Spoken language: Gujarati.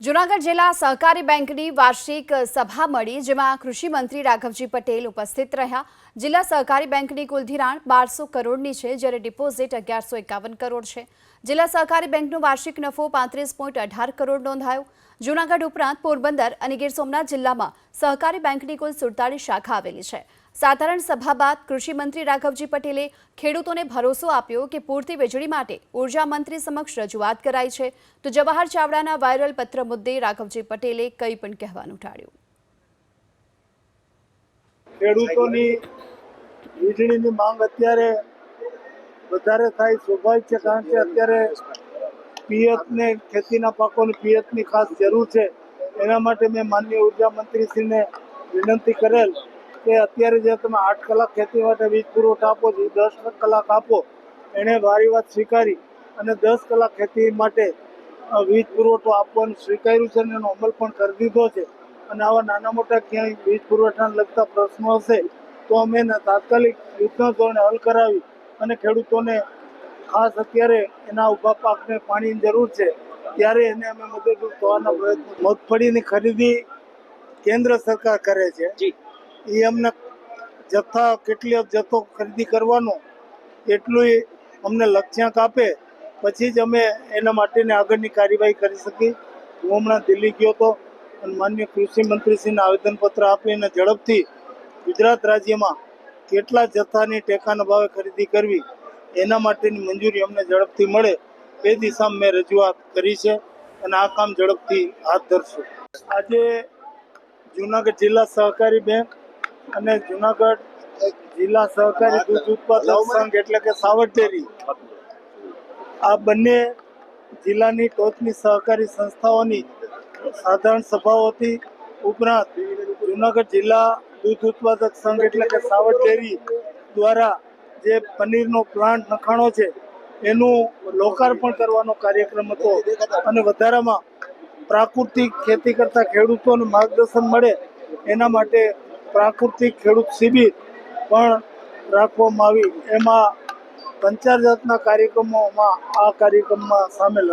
જૂનાગઢ જિલ્લા સહકારી બેંકની વાર્ષિક સભા મળી, જેમાં કૃષિ મંત્રી રાઘવજી પટેલ ઉપસ્થિત રહ્યા। જિલ્લા સહકારી બેંકની કુલ ધિરાણ 1200 કરોડની છે, જ્યારે ડિપોઝિટ 1151 કરોડ છે। જિલ્લા સહકારી બેંકનો વાર્ષિક નફો 35.18 કરોડ નોંધાયો। જૂનાગઢ ઉપરાંત પોરબંદર અને ગીર સોમનાથ જિલ્લામાં સહકારી બેંકની કુલ 47 શાખા આવેલી છે। સાધારણ સભા બાદ કૃષિ મંત્રી રાઘવજી પટેલે ખેડૂતોને ભરોસો આપ્યો કે પૂરતી વીજળી માટે ઉર્જા મંત્રી સમક્ષ રજૂઆત કરાઈ છે। તો જવાહર ચાવડાના વાયરલ પત્ર મુદ્દે રાઘવજી પટેલે કંઈ પણ કહેવાનું ટાળ્યું। ખેડૂતોની વીજળીની માંગ અત્યારે વધારે થાય સ્વાભાવિક છે, કારણ કે અત્યારે પિયતને ખેતીના પાકોની પિયતની ખાસ જરૂર છે। એના માટે મેં માનનીય ઉર્જા મંત્રીશ્રીને વિનંતી કરેલ કે અત્યારે જે તમે 8 કલાક ખેતી માટે વીજ પુરવઠો આપો છો, 10 કલાક આપો। એણે મારી વાત સ્વીકારી અને 10 કલાક ખેતી માટે વીજ પુરવઠો આપવાનું સ્વીકાર્યું છે અને એનો અમલ પણ કરી દીધો છે। અને આવા નાના મોટા ક્યાંય વીજ પુરવઠાને લગતા પ્રશ્નો હશે તો અમે એને તાત્કાલિક યુદ્ધના ધોરણે હલ કરાવી અને ખેડૂતોને ખાસ અત્યારે એના ઊભા પાકને પાણીની જરૂર છે, ત્યારે એને અમે મદદરૂપ થવાના પ્રયત્નો। મગફળીની ખરીદી કેન્દ્ર સરકાર કરે છે, એ અમને કેટલી જથ્થો ખરીદી કરવાનો એટલું અમને લક્ષ્યાંક આપે, પછી જ અમે એના માટેની આગળની કાર્યવાહી કરી શકીએ। હું હમણાં દિલ્હી ગયો હતો અને માનનીય કૃષિ મંત્રીશ્રીને આવેદનપત્ર આપીને ઝડપથી ગુજરાત રાજ્યમાં કેટલા જથ્થાની ટેકાના ભાવે ખરીદી કરવી એના માટેની મંજૂરી અમને ઝડપથી મળે એ દિશામાં મેં રજૂઆત કરી છે અને આ કામ ઝડપથી હાથ ધરશું। આજે જૂનાગઢ જિલ્લા સહકારી બેંક અને જૂનાગઢ જિલ્લા સહકારી દૂધ ઉત્પાદક સંઘ એટલે કે સાવર ડેરી, આ બંને જિલ્લાની ટોચની સહકારી સંસ્થાઓની સાધારણ સભાઓ હતી। ઉપરાંત જૂનાગઢ જિલ્લા દૂધ ઉત્પાદક સંઘ એટલે કે સાવર ડેરી દ્વારા જે પનીરનો પ્લાન્ટ નખાણો છે એનું લોકાર્પણ કરવાનો કાર્યક્રમ હતો અને વધારામાં પ્રાકૃતિક ખેતી કરતા ખેડૂતોને માર્ગદર્શન મળે એના માટે પ્રાકૃતિક ખેડૂત શિબિર પણ રાખવામાં આવી। એમાં 50 જાતના કાર્યક્રમોમાં આ કાર્યક્રમમાં સામેલ હતા।